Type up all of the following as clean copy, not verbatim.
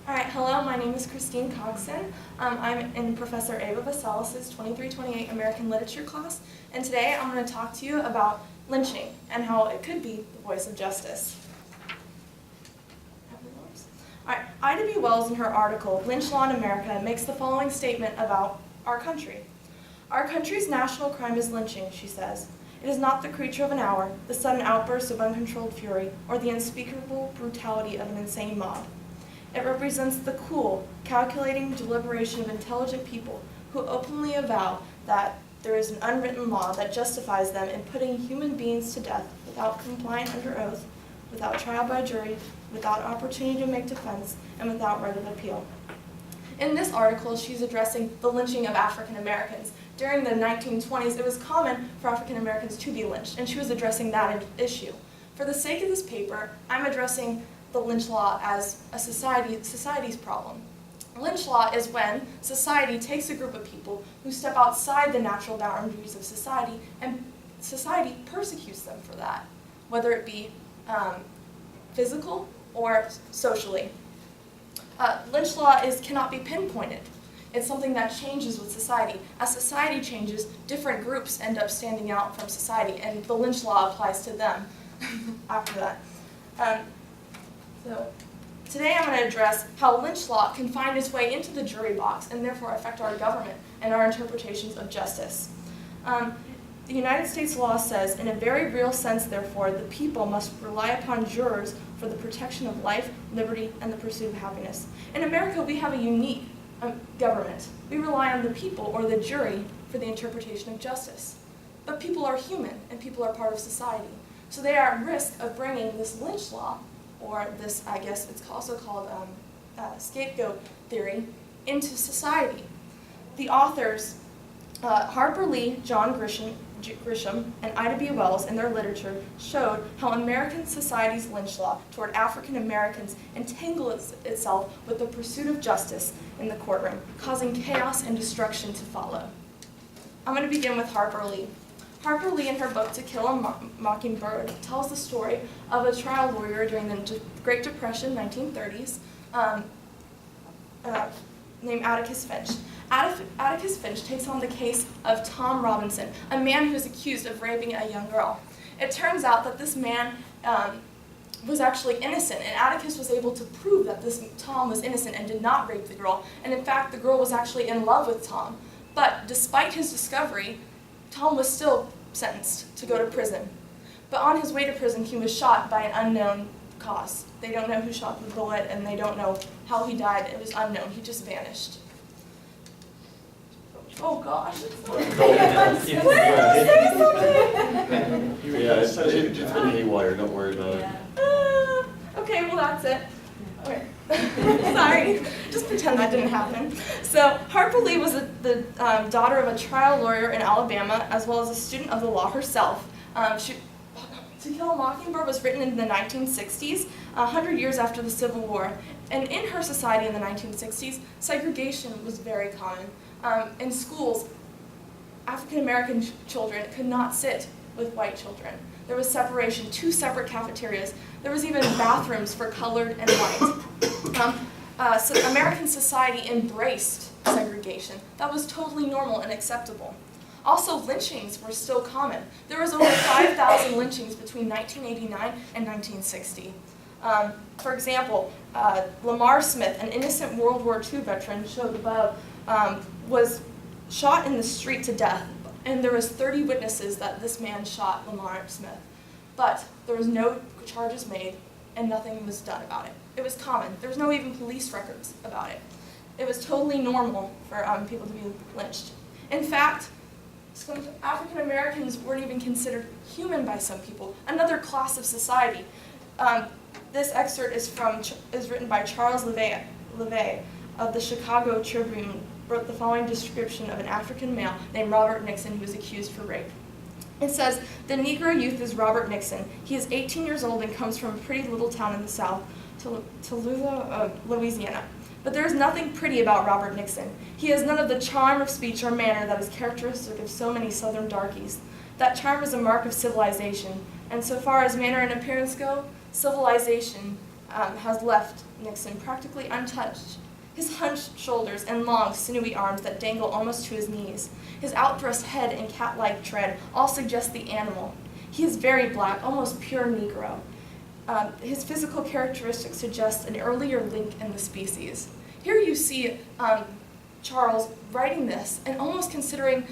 All right, hello, my name is Christine Coxon. I'm in Professor Ava Vasalis' 2328 American Literature class, and today I'm going to talk to you about lynching and how it could be the voice of justice. All right, Ida B. Wells in her article, Lynch Law in America, makes the following statement about our country. Our country's national crime is lynching, she says. It is not the creature of an hour, the sudden outburst of uncontrolled fury, or the unspeakable brutality of an insane mob. It represents the cool, calculating deliberation of intelligent people who openly avow that there is an unwritten law that justifies them in putting human beings to death without complying under oath, without trial by jury, without opportunity to make defense, and without right of appeal. In this article, she's addressing the lynching of African Americans. During the 1920s, it was common for African Americans to be lynched, and she was addressing that issue. For the sake of this paper, I'm addressing the lynch law as a society's problem. Lynch law is when society takes a group of people who step outside the natural boundaries of society, and society persecutes them for that, whether it be physical or socially. Lynch law cannot be pinpointed. It's something that changes with society. As society changes, different groups end up standing out from society, and the lynch law applies to them after that. So today I'm going to address how lynch law can find its way into the jury box and therefore affect our government and our interpretations of justice. The United States law says, in a very real sense, therefore, the people must rely upon jurors for the protection of life, liberty, and the pursuit of happiness. In America, we have a unique government. We rely on the people, or the jury, for the interpretation of justice. But people are human, and people are part of society. So they are at risk of bringing this lynch law, or this, I guess it's also called scapegoat theory, into society. The authors, Harper Lee, John Grisham, and Ida B. Wells in their literature showed how American society's lynch law toward African Americans entangles itself with the pursuit of justice in the courtroom, causing chaos and destruction to follow. I'm going to begin with Harper Lee. Harper Lee, in her book To Kill a Mockingbird, tells the story of a trial lawyer during the Great Depression, 1930s, named Atticus Finch. Atticus Finch takes on the case of Tom Robinson, a man who is accused of raping a young girl. It turns out that this man was actually innocent, and Atticus was able to prove that this Tom was innocent and did not rape the girl, and in fact the girl was actually in love with Tom. But despite his discovery, Tom was still sentenced to go to prison. But on his way to prison, he was shot by an unknown cause. They don't know who shot the bullet, and they don't know how he died. It was unknown. He just vanished. Oh gosh, it's so Yeah, it's been haywire, don't worry about it. Okay, well that's it. Okay. Sorry, just pretend that didn't happen. So Harper Lee was the daughter of a trial lawyer in Alabama, as well as a student of the law herself. To Kill a Mockingbird was written in the 1960s, 100 years after the Civil War. And in her society in the 1960s, segregation was very common. In schools, African American children could not sit with white children. There was separation, 2 separate cafeterias. There was even bathrooms for colored and white. So American society embraced segregation. That was totally normal and acceptable. Also, lynchings were still common. There was over 5,000 lynchings between 1989 and 1960. For example, Lamar Smith, an innocent World War II veteran, showed above, was shot in the street to death, and there was 30 witnesses that this man shot Lamar Smith. But there was no charges made, and nothing was done about it. It was common. There was no even police records about it. It was totally normal for people to be lynched. In fact, some African Americans weren't even considered human by some people, another class of society. This excerpt is written by Charles LeVay of the Chicago Tribune, wrote the following description of an African male named Robert Nixon who was accused for rape. It says, "The Negro youth is Robert Nixon. He is 18 years old and comes from a pretty little town in the South, Tulsa, Louisiana. But there is nothing pretty about Robert Nixon. He has none of the charm of speech or manner that is characteristic of so many Southern darkies. That charm is a mark of civilization, and so far as manner and appearance go, civilization has left Nixon practically untouched. His hunched shoulders and long, sinewy arms that dangle almost to his knees, his outthrust head and cat-like tread all suggest the animal. He is very black, almost pure Negro. His physical characteristics suggest an earlier link in the species. Here you see Charles writing this and almost considering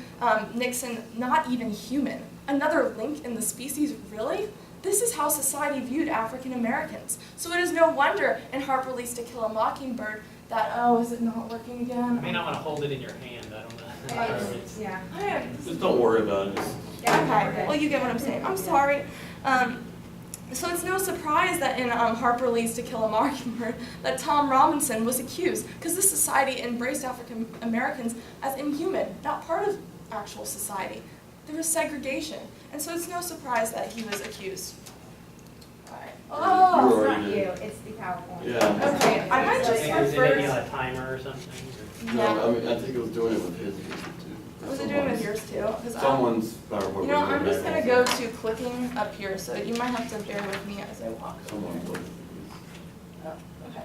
Nixon not even human. Another link in the species, really? This is how society viewed African Americans. So it is no wonder in Harper Lee's To Kill a Mockingbird that, oh, is it not working again? You may not want to hold it in your hand, I don't know. Yeah. Just don't worry about it. Okay, well, you get what I'm saying. I'm sorry. So it's no surprise that in Harper Lee's To Kill a Mockingbird that Tom Robinson was accused, because this society embraced African Americans as inhuman, not part of actual society. There was segregation, and so it's no surprise that he was accused. Right. Oh, You it's already not did. you, it's the PowerPoint. Yeah. Okay, I might just Is it maybe refer. a timer or something? No, I mean, I think it was doing it with his too. Was it doing with yours too? 'Cause Someone's PowerPoint. you know, was I'm doing just that gonna go also. to clicking up here, so you might have to bear with me as I walk. Someone's looking. Oh, okay.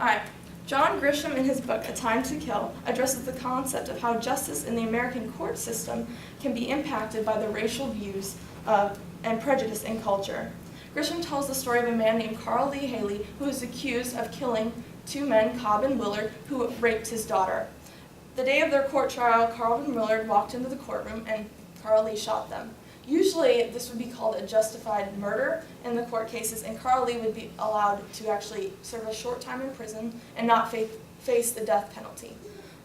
All right. John Grisham, in his book A Time to Kill, addresses the concept of how justice in the American court system can be impacted by the racial views and prejudice in culture. Grisham tells the story of a man named Carl Lee Haley who is accused of killing two men, Cobb and Willard, who raped his daughter. The day of their court trial, Carl and Willard walked into the courtroom and Carl Lee shot them. Usually, this would be called a justified murder in the court cases, and Carl Lee would be allowed to actually serve a short time in prison and not face the death penalty.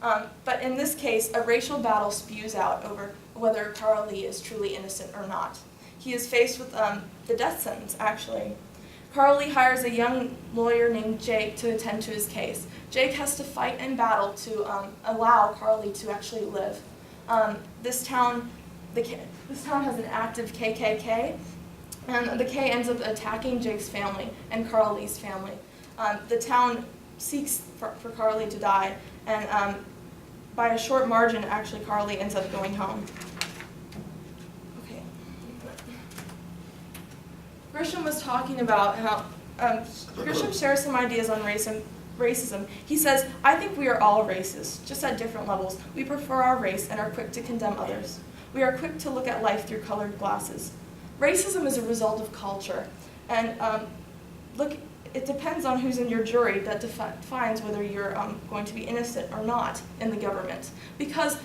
But in this case, a racial battle spews out over whether Carl Lee is truly innocent or not. He is faced with the death sentence, actually. Carl Lee hires a young lawyer named Jake to attend to his case. Jake has to fight and battle to allow Carl Lee to actually live. This town has an active KKK, and the K ends up attacking Jake's family and Carl Lee's family. The town seeks for Carl Lee to die, and by a short margin, actually, Carl Lee ends up going home. Okay. Grisham was talking about how Grisham shares some ideas on racism. He says, I think we are all racist, just at different levels. We prefer our race and are quick to condemn others. We are quick to look at life through colored glasses. Racism is a result of culture, and it depends on who's in your jury that defines whether you're going to be innocent or not in the government. Because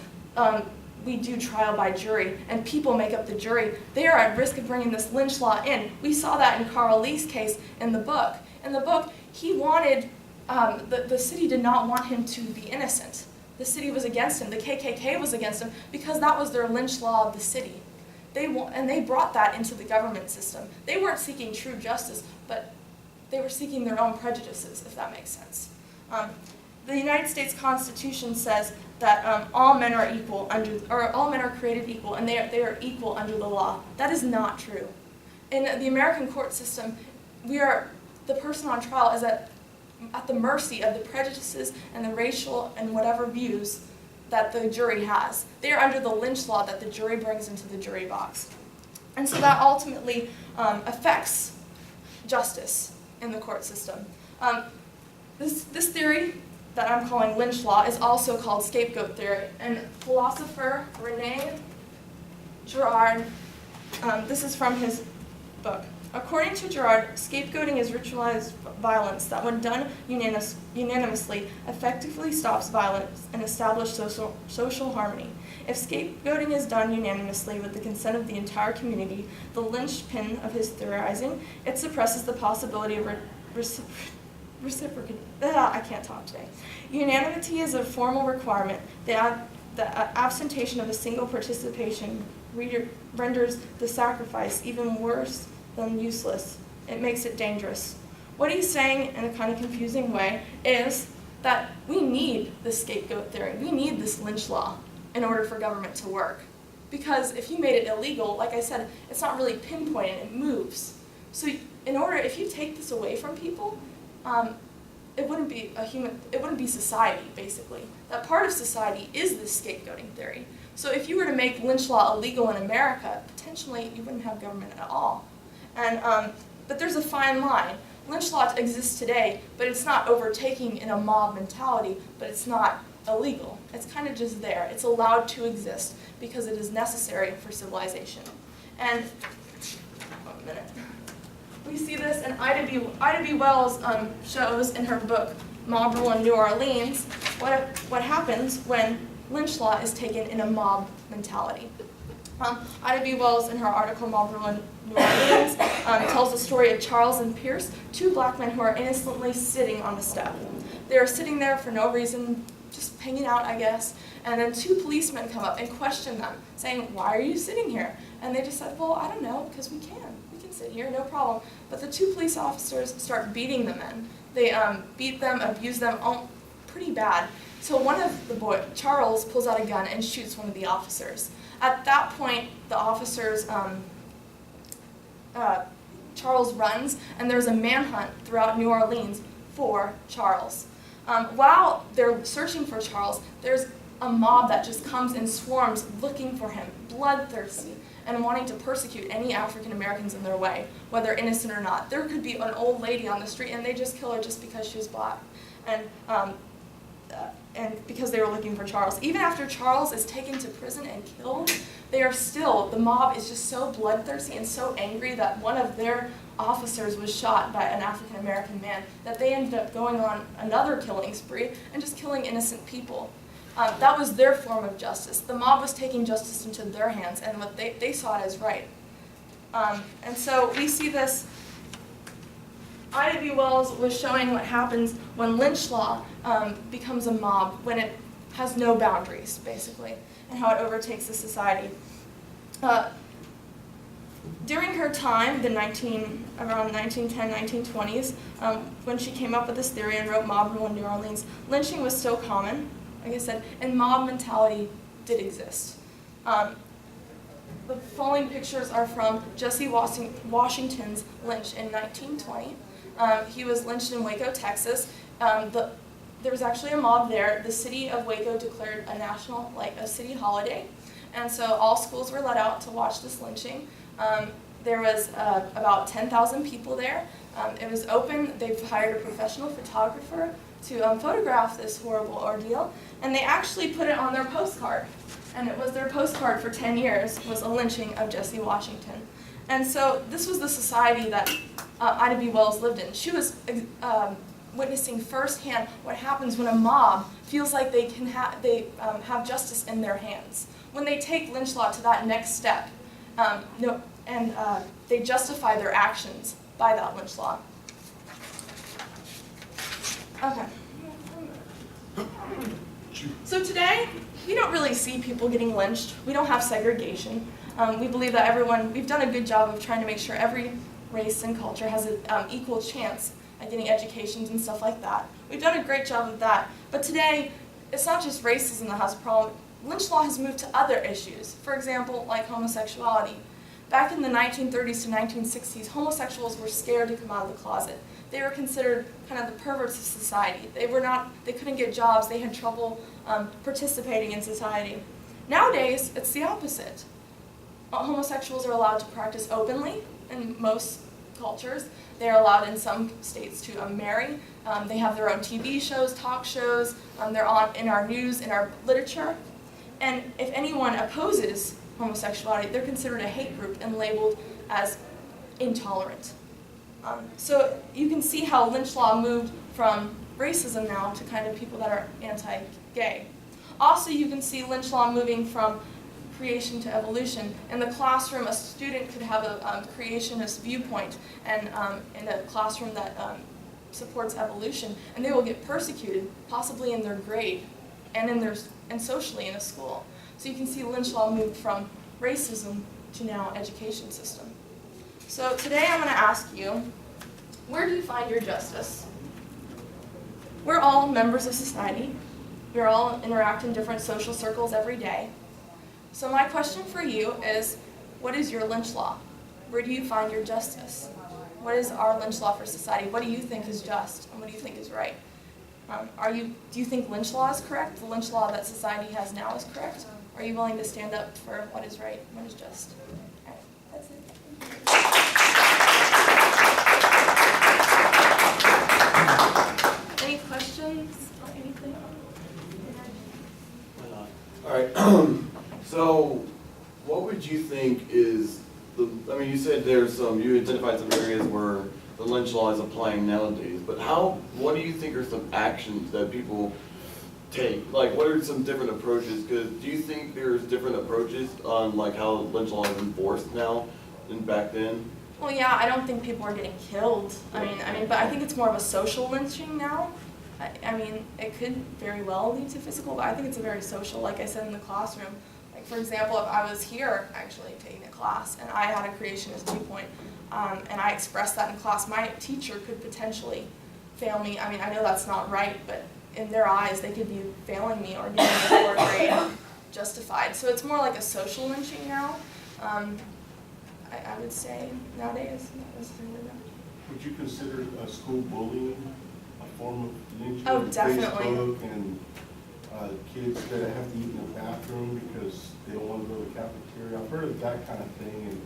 we do trial by jury, and people make up the jury, they are at risk of bringing this lynch law in. We saw that in Carl Lee's case in the book. In the book, he wanted, the city did not want him to be innocent. The city was against him. The KKK was against him because that was their lynch law of the city. They brought that into the government system. They weren't seeking true justice, but they were seeking their own prejudices, if that makes sense. The United States Constitution says that all men are equal all men are created equal, and they are equal under the law. That is not true. In the American court system, the person on trial is at the mercy of the prejudices and the racial and whatever views that the jury has. They are under the lynch law that the jury brings into the jury box. And so that ultimately affects justice in the court system. This theory that I'm calling lynch law is also called scapegoat theory. And philosopher Rene Girard, this is from his book. According to Girard, scapegoating is ritualized violence that, when done unanimously, effectively stops violence and establishes social harmony. If scapegoating is done unanimously with the consent of the entire community, the linchpin of his theorizing, it suppresses the possibility of I can't talk today. Unanimity is a formal requirement. The absentation of a single participation renders the sacrifice even worse than useless. It makes it dangerous. What he's saying in a kind of confusing way is that we need this scapegoat theory. We need this lynch law in order for government to work. Because if you made it illegal, like I said, it's not really pinpointed, it moves. So if you take this away from people, it wouldn't be society, basically. That part of society is this scapegoating theory. So if you were to make lynch law illegal in America, potentially you wouldn't have government at all. And but there's a fine line. lynch law exists today, but it's not overtaking in a mob mentality, but it's not illegal. It's kind of just there. It's allowed to exist because it is necessary for civilization. And, 1 minute. We see this, and Ida B. Wells shows in her book, Mob Rule in New Orleans, what happens when lynch law is taken in a mob mentality. Ida B. Wells, in her article, Mob Rule in New Orleans, tells the story of Charles and Pierce, two black men who are innocently sitting on the step. They are sitting there for no reason, just hanging out, I guess, and then two policemen come up and question them, saying, "Why are you sitting here?" And they just said, "Well, I don't know, because we can sit here, no problem." But the two police officers start beating the men. They beat them, abuse them, pretty bad. So one of the boys, Charles, pulls out a gun and shoots one of the officers. At that point, the officers, Charles runs, and there's a manhunt throughout New Orleans for Charles. While they're searching for Charles, there's a mob that just comes in swarms looking for him, bloodthirsty, and wanting to persecute any African Americans in their way, whether innocent or not. There could be an old lady on the street, and they just kill her just because she was black, and because they were looking for Charles. Even after Charles is taken to prison and killed, the mob is just so bloodthirsty and so angry that one of their officers was shot by an African American man that they ended up going on another killing spree and just killing innocent people. That was their form of justice. The mob was taking justice into their hands, and what they saw it as right. And so we see this. Ida B. Wells was showing what happens when lynch law becomes a mob, when it has no boundaries, basically, and how it overtakes the society. During her time, around 1910, 1920s, when she came up with this theory and wrote Mob Rule in New Orleans, lynching was still common, like I said, and mob mentality did exist. The following pictures are from Jesse Washington's lynch in 1920. He was lynched in Waco, Texas. There was actually a mob there. The city of Waco declared a city holiday, and so all schools were let out to watch this lynching. There was about 10,000 people there. It was open. They've hired a professional photographer to photograph this horrible ordeal, and they actually put it on their postcard. And it was their postcard for 10 years, was a lynching of Jesse Washington. And so this was the society that Ida B. Wells lived in. She was witnessing firsthand what happens when a mob feels like they can have justice in their hands. When they take lynch law to that next step, they justify their actions by that lynch law. Okay. So today, we don't really see people getting lynched. We don't have segregation. We believe that we've done a good job of trying to make sure every race and culture has an equal chance at getting educations and stuff like that. We've done a great job of that. But today, it's not just racism that has a problem. Lynch law has moved to other issues. For example, like homosexuality. Back in the 1930s to 1960s, homosexuals were scared to come out of the closet. They were considered kind of the perverts of society. They couldn't get jobs. They had trouble participating in society. Nowadays, it's the opposite. Homosexuals are allowed to practice openly in most cultures. They are allowed in some states to marry. They have their own TV shows, talk shows. They're in our news, in our literature. And if anyone opposes homosexuality, they're considered a hate group and labeled as intolerant. So you can see how lynch law moved from racism now to kind of people that are anti-gay. Also, you can see lynch law moving from creation to evolution. In the classroom, a student could have a creationist viewpoint, and in a classroom that supports evolution, and they will get persecuted, possibly in their grade and socially in a school. So you can see lynch law moved from racism to now education system. So today I'm going to ask you, where do you find your justice? We're all members of society. We all interact in different social circles every day. So my question for you is, what is your lynch law? Where do you find your justice? What is our lynch law for society? What do you think is just, and what do you think is right? Do you think lynch law is correct? The lynch law that society has now is correct? Are you willing to stand up for what is right and what is just? All right, that's it. questions or anything? All right, so what would you think is I mean, you said you identified some areas where the lynch law is applying nowadays, but what do you think are some actions that people take? Like, what are some different approaches? Because do you think there's different approaches on like how lynch law is enforced now than back then? Well, yeah, I don't think people are getting killed. I mean, but I think it's more of a social lynching now. I mean, it could very well lead to physical, but I think it's a very social, like I said, in the classroom. Like, for example, if I was here actually taking a class and I had a creationist viewpoint, and I expressed that in class, my teacher could potentially fail me. I mean, I know that's not right, but in their eyes, they could be failing me or giving me a poor grade justified. So it's more like a social lynching now. I would say nowadays, not necessarily now. Would you consider school bullying a form of lynching? Oh, definitely. Facebook and kids that have to eat in the bathroom because they don't want to go to the cafeteria. I've heard of that kind of thing, and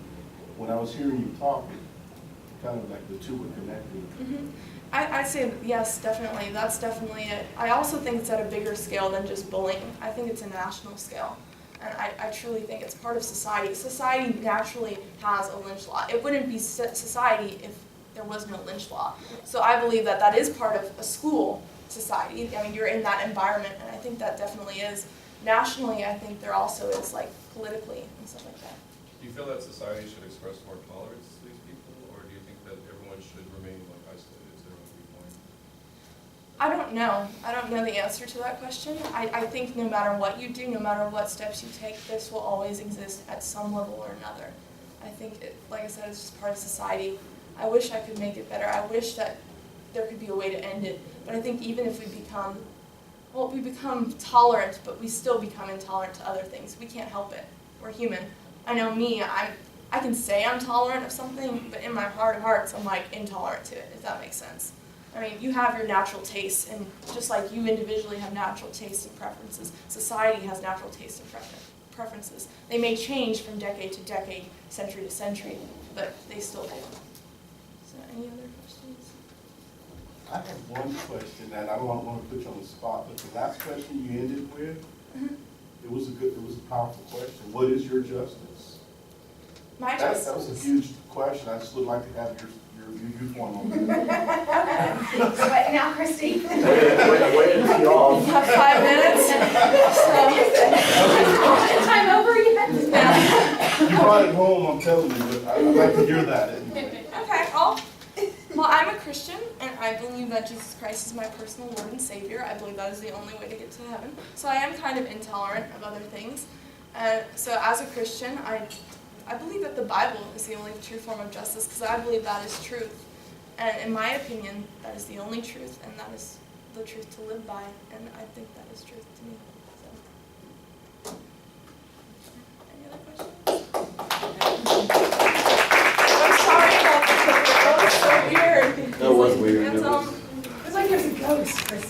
when I was hearing you talk, it kind of like the two were connected. Mm-hmm. I'd say yes, definitely. That's definitely it. I also think it's at a bigger scale than just bullying. I think it's a national scale. And I truly think it's part of society. Society naturally has a lynch law. It wouldn't be society if there was no lynch law. So I believe that that is part of a school society. I mean, you're in that environment, and I think that definitely is. Nationally, I think there also is, like, politically and stuff like that. Do you feel that society should express more tolerance to these people, or do you think that everyone should remain like isolated to their own viewpoint? I don't know. I don't know the answer to that question. I think no matter what you do, no matter what steps you take, this will always exist at some level or another. I think, like I said, it's just part of society. I wish I could make it better. I wish that there could be a way to end it. But I think even if we become tolerant, but we still become intolerant to other things. We can't help it. We're human. I know me, I can say I'm tolerant of something, but in my heart of hearts, I'm like intolerant to it, if that makes sense. I mean, you have your natural tastes, and just like you individually have natural tastes and preferences, society has natural tastes and preferences. They may change from decade to decade, century to century, but they still do. So any other questions? I have one question, and I don't want to put you on the spot, but the last question you ended with, it was a powerful question. What is your justice? My That justice. was a huge question. I just would like to have your viewpoint on that. So what now, Christy? Wait until You y'all. have 5 minutes. Time over yet? You brought it home, I'm telling you, but I'd like to hear that. Okay, well, I'm a Christian, and I believe that Jesus Christ is my personal Lord and Savior. I believe that is the only way to get to heaven. So I am kind of intolerant of other things. So as a Christian, I believe that the Bible is the only true form of justice, because I believe that is truth. And in my opinion, that is the only truth, and that is the truth to live by, and I think that is truth to me. So. Any other questions? I'm sorry about the that was so weird. That was weird. It's, It was- It's like there's a ghost, Christy.